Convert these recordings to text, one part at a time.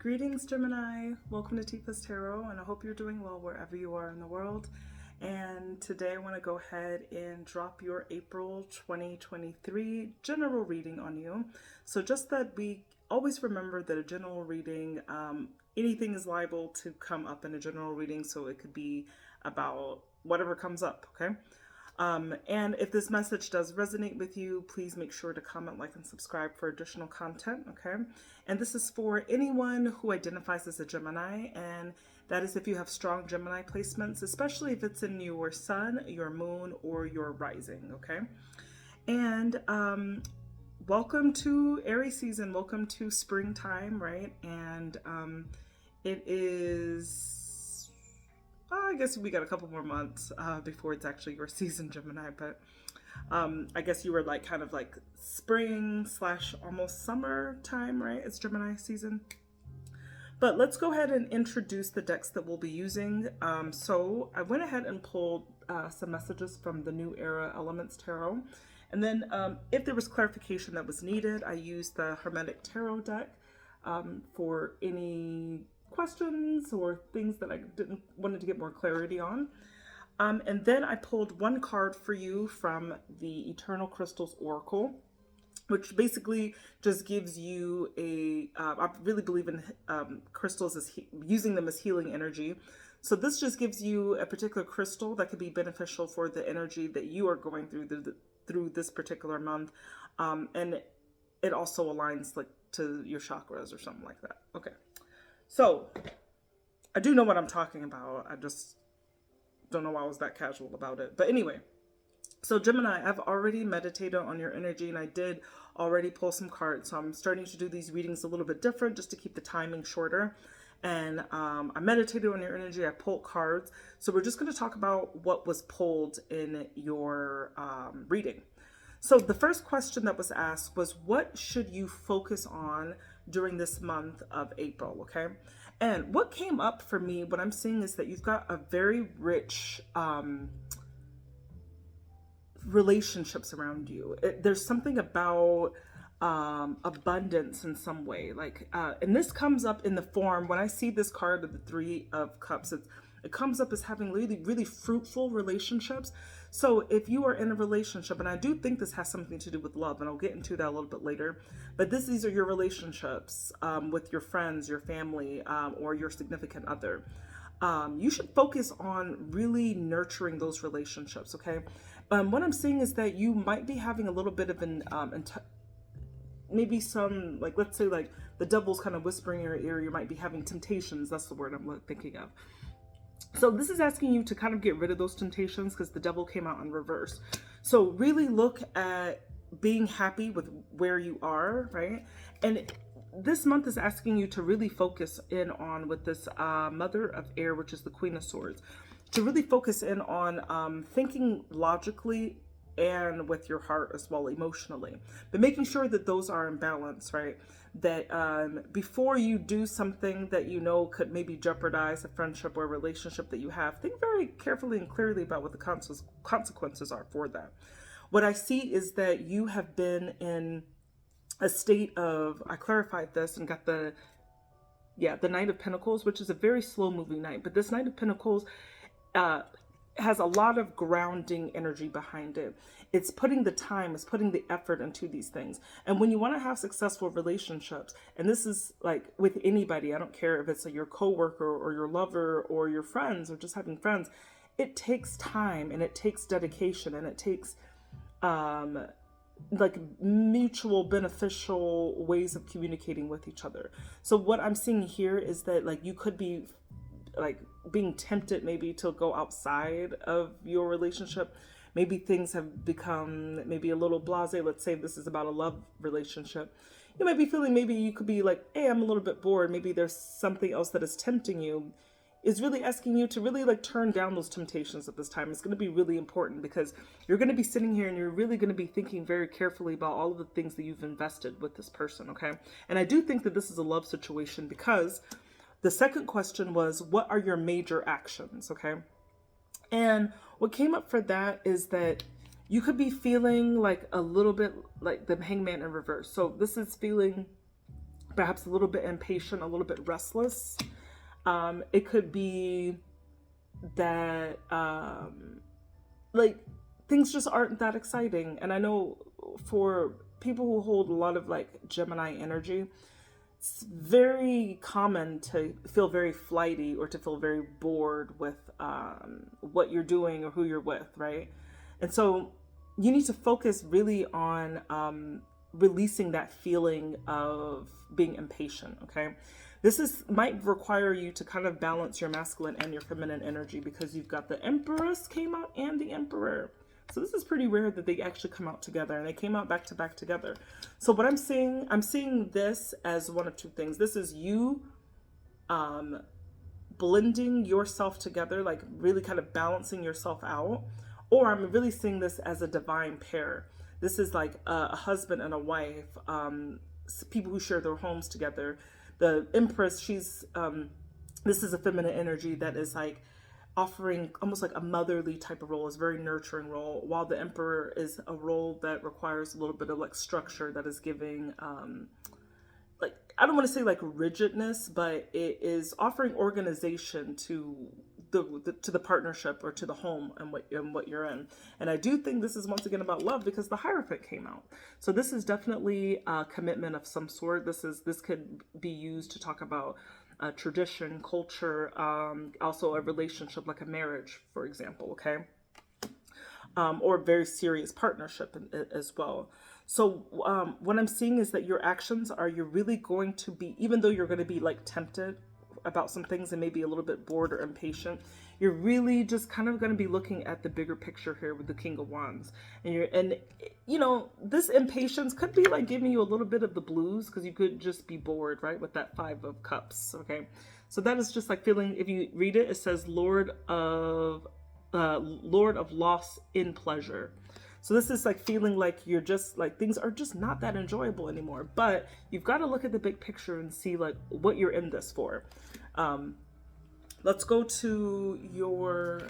Greetings, Gemini. Welcome to Tifa's Tarot, and I hope you're doing well wherever you are in the world. And today I want to go ahead and drop your April 2023 general reading on you. So just that we always remember that a general reading, anything is liable to come up in a general reading, so it could be about whatever comes up, okay? And if this message does resonate with you, please make sure to comment, like, and subscribe for additional content, okay? And this is for anyone who identifies as a Gemini, and that is if you have strong Gemini placements, especially if it's in your sun, your moon, or your rising, okay? And welcome to Aries season. Welcome to springtime, right? And it is... I guess we got a couple more months before it's actually your season, Gemini, but I guess you were like kind of like spring / almost summer time, right? It's Gemini season. But let's go ahead and introduce the decks that we'll be using. So I went ahead and pulled some messages from the New Era Elements Tarot. And then if there was clarification that was needed, I used the Hermetic Tarot deck for any questions or things that I wanted to get more clarity on. And then I pulled one card for you from the Eternal Crystals Oracle, which basically just gives you I really believe in crystals as using them as healing energy. So this just gives you a particular crystal that could be beneficial for the energy that you are going through this particular month. And it also aligns like to your chakras or something like that. Okay. So, I do know what I'm talking about. I just don't know why I was that casual about it. But anyway, so Gemini, I've already meditated on your energy and I did already pull some cards. So I'm starting to do these readings a little bit different just to keep the timing shorter. And I meditated on your energy. I pulled cards. So we're just going to talk about what was pulled in your reading. So the first question that was asked was, what should you focus on during this month of April, okay? And what came up for me, what I'm seeing is that you've got a very rich relationships around you. There's something about abundance in some way, like, and this comes up in the form, when I see this card of the Three of Cups, it comes up as having really, really fruitful relationships. So if you are in a relationship, and I do think this has something to do with love, and I'll get into that a little bit later, but these are your relationships with your friends, your family, or your significant other. You should focus on really nurturing those relationships, okay? What I'm seeing is that you might be having a little bit of an, maybe some, like, let's say like the devil's kind of whispering in your ear, you might be having temptations. That's the word I'm thinking of. So this is asking you to kind of get rid of those temptations because the devil came out in reverse. So really look at being happy with where you are, right? And this month is asking you to really focus in on with this Mother of Air, which is the Queen of Swords, to really focus in on thinking logically and with your heart as well, emotionally, but making sure that those are in balance, right? That before you do something that you know could maybe jeopardize a friendship or a relationship that you have, think very carefully and clearly about what the consequences are for that. What I see is that you have been in a state of, I clarified this and got the Knight of Pentacles, which is a very slow moving knight, but this Knight of Pentacles has a lot of grounding energy behind it. It's putting the time, it's putting the effort into these things. And when you want to have successful relationships, and this is like with anybody, I don't care if it's your coworker or your lover or your friends or just having friends, it takes time and it takes dedication and it takes like mutual beneficial ways of communicating with each other. So what I'm seeing here is that like you could be like being tempted maybe to go outside of your relationship. Maybe things have become maybe a little blasé. Let's say this is about a love relationship. You might be feeling, maybe you could be like, hey, I'm a little bit bored. Maybe there's something else that is tempting you. Is really asking you to really like turn down those temptations at this time. It's going to be really important because you're going to be sitting here and you're really going to be thinking very carefully about all of the things that you've invested with this person, okay? And I do think that this is a love situation because the second question was, what are your major actions, okay? And what came up for that is that you could be feeling like a little bit like the Hangman in reverse. So this is feeling perhaps a little bit impatient, a little bit restless. It could be that like things just aren't that exciting. And I know for people who hold a lot of like Gemini energy, it's very common to feel very flighty or to feel very bored with what you're doing or who you're with, right? And so you need to focus really on releasing that feeling of being impatient, okay? Might require you to kind of balance your masculine and your feminine energy, because you've got the Empress came out and the Emperor. So this is pretty rare that they actually come out together, and they came out back to back together. So what I'm seeing this as one of two things. This is you blending yourself together, like really kind of balancing yourself out. Or I'm really seeing this as a divine pair. This is like a husband and a wife, people who share their homes together. The Empress, this is a feminine energy that is like offering almost like a motherly type of role, is a very nurturing role, while the Emperor is a role that requires a little bit of like structure, that is giving like, I don't want to say like rigidness, but it is offering organization to the partnership or to the home and what you're in. And I do think this is once again about love, because the Hierophant came out. So this is definitely a commitment of some sort. This could be used to talk about tradition, culture, also a relationship like a marriage, for example, okay? Or a very serious partnership as well. So what I'm seeing is that your actions you're really going to be, even though you're going to be like tempted about some things and maybe a little bit bored or impatient, you're really just kind of going to be looking at the bigger picture here with the King of Wands. And this impatience could be like giving you a little bit of the blues, because you could just be bored, right, with that Five of Cups, okay? So that is just like feeling, if you read it, it says Lord of loss in pleasure. So this is like feeling like you're just like, things are just not that enjoyable anymore, but you've got to look at the big picture and see like what you're in this for. Let's go to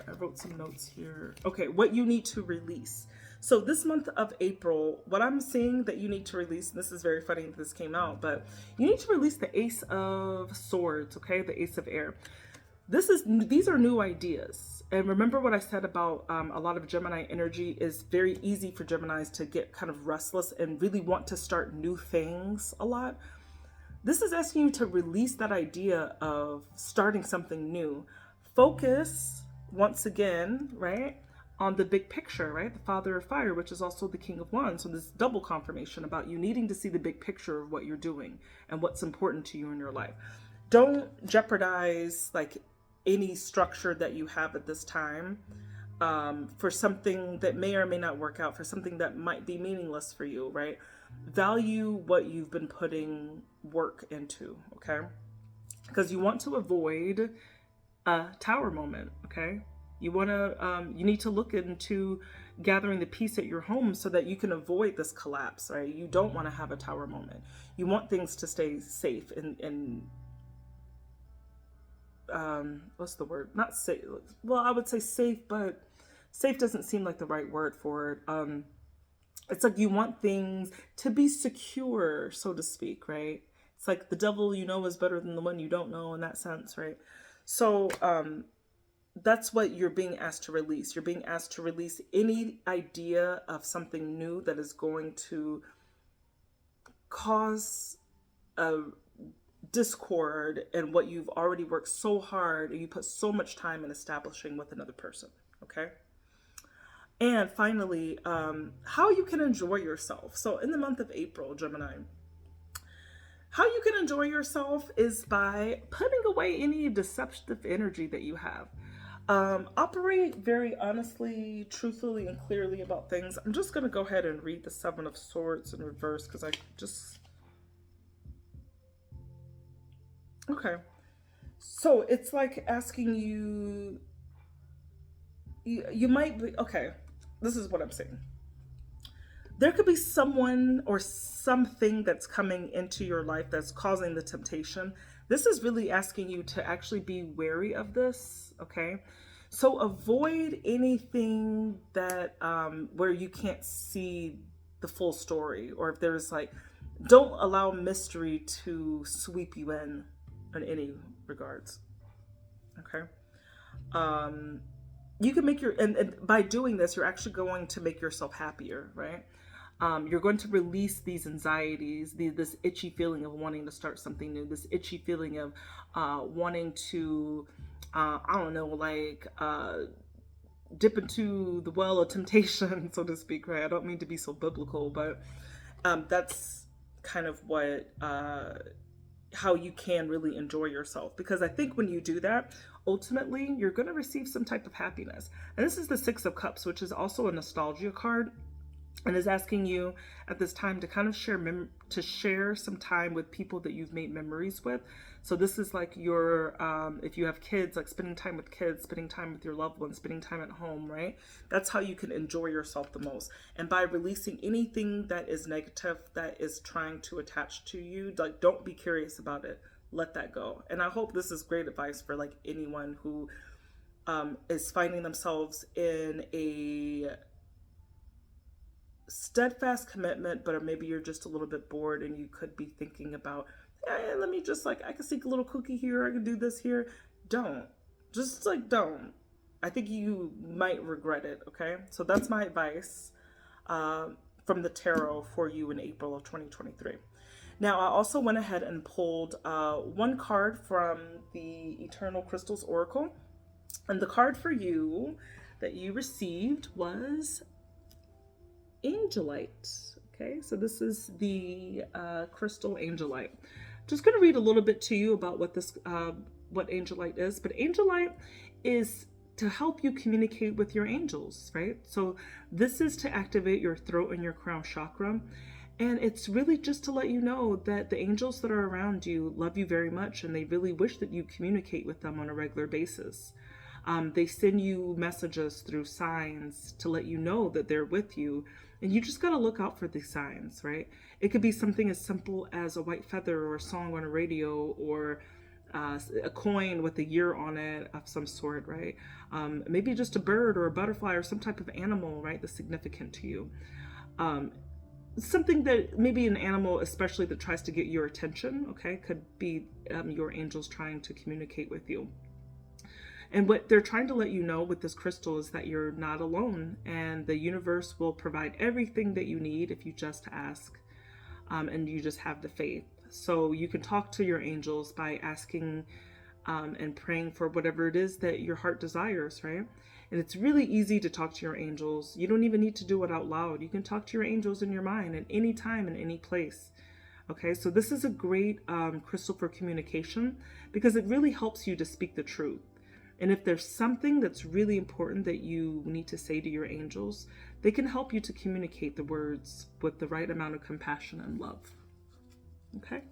I wrote some notes here. Okay, what you need to release. So this month of April, what I'm seeing that you need to release, and this is very funny that this came out, but you need to release the Ace of Swords, okay? The Ace of Air. These are new ideas. And remember what I said about a lot of Gemini energy is very easy for Geminis to get kind of restless and really want to start new things a lot. This is asking you to release that idea of starting something new. Focus, once again, right, on the big picture, right? The Father of Fire, which is also the King of Wands. So this double confirmation about you needing to see the big picture of what you're doing and what's important to you in your life. Don't jeopardize like any structure that you have at this time for something that may or may not work out, for something that might be meaningless for you, right? Value what you've been putting work into, okay? Because you want to avoid a tower moment, okay? You need to look into gathering the peace at your home so that you can avoid this collapse, right? You don't want to have a tower moment. You want things to stay safe and what's the word? Not safe. Well, I would say safe, but safe doesn't seem like the right word for it. It's like you want things to be secure, so to speak, right? It's like the devil you know is better than the one you don't know in that sense, right? So that's what you're being asked to release. You're being asked to release any idea of something new that is going to cause a discord in what you've already worked so hard and you put so much time in establishing with another person, okay? And finally, how you can enjoy yourself. So in the month of April, Gemini, how you can enjoy yourself is by putting away any deceptive energy that you have. Operate very honestly, truthfully, and clearly about things. I'm just going to go ahead and read the Seven of Swords in reverse because I just... Okay. So it's like asking you might be... Okay. This is what I'm saying. There could be someone or something that's coming into your life that's causing the temptation. This is really asking you to actually be wary of this, okay? So avoid anything that where you can't see the full story, or if there's like don't allow mystery to sweep you in any regards. Okay. You can make and by doing this, you're actually going to make yourself happier, right? You're going to release these anxieties, this itchy feeling of wanting to start something new, this itchy feeling of wanting to, I don't know, like dip into the well of temptation, so to speak, right? I don't mean to be so biblical, but that's kind of what how you can really enjoy yourself, because I think when you do that, ultimately you're going to receive some type of happiness. And this is the Six of Cups, which is also a nostalgia card, and is asking you at this time to kind of share some time with people that you've made memories with. So this is like your if you have kids, like spending time with kids, spending time with your loved ones, spending time at home, right? That's how you can enjoy yourself the most. And by releasing anything that is negative, that is trying to attach to you, like, don't be curious about it, let that go. And I hope this is great advice for like anyone who is finding themselves in a steadfast commitment, but maybe you're just a little bit bored and you could be thinking about, hey, let me just, like, I can sneak a little cookie here, I can do this here. Don't. Just like, don't. I think you might regret it, okay? So that's my advice from the tarot for you in April of 2023. Now, I also went ahead and pulled one card from the Eternal Crystals Oracle. And the card for you that you received was ANGELITE. Okay, so this is the crystal ANGELITE. Just going to read a little bit to you about what this what ANGELITE is. But ANGELITE is to help you communicate with your angels, right? So this is to activate your throat and your crown chakra. And it's really just to let you know that the angels that are around you love you very much, and they really wish that you communicate with them on a regular basis. They send you messages through signs to let you know that they're with you. And you just got to look out for these signs, right? It could be something as simple as a white feather or a song on a radio, or a coin with a year on it of some sort, right? Maybe just a bird or a butterfly or some type of animal, right, that's significant to you. Something that maybe an animal, especially that tries to get your attention, okay, could be your angels trying to communicate with you. And what they're trying to let you know with this crystal is that you're not alone, and the universe will provide everything that you need if you just ask, and you just have the faith. So you can talk to your angels by asking and praying for whatever it is that your heart desires, right? And it's really easy to talk to your angels. You don't even need to do it out loud. You can talk to your angels in your mind at any time, in any place. Okay, so this is a great crystal for communication, because it really helps you to speak the truth. And if there's something that's really important that you need to say to your angels, they can help you to communicate the words with the right amount of compassion and love. Okay?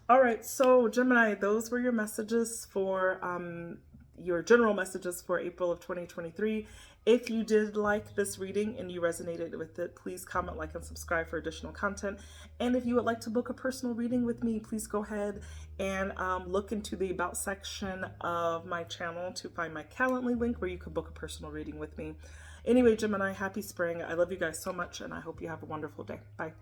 All right, so Gemini, those were your messages for your general messages for April of 2023. If you did like this reading and you resonated with it, please comment, like, and subscribe for additional content. And if you would like to book a personal reading with me, please go ahead and look into the About section of my channel to find my Calendly link where you can book a personal reading with me. Anyway, Gemini, happy spring. I love you guys so much, and I hope you have a wonderful day. Bye.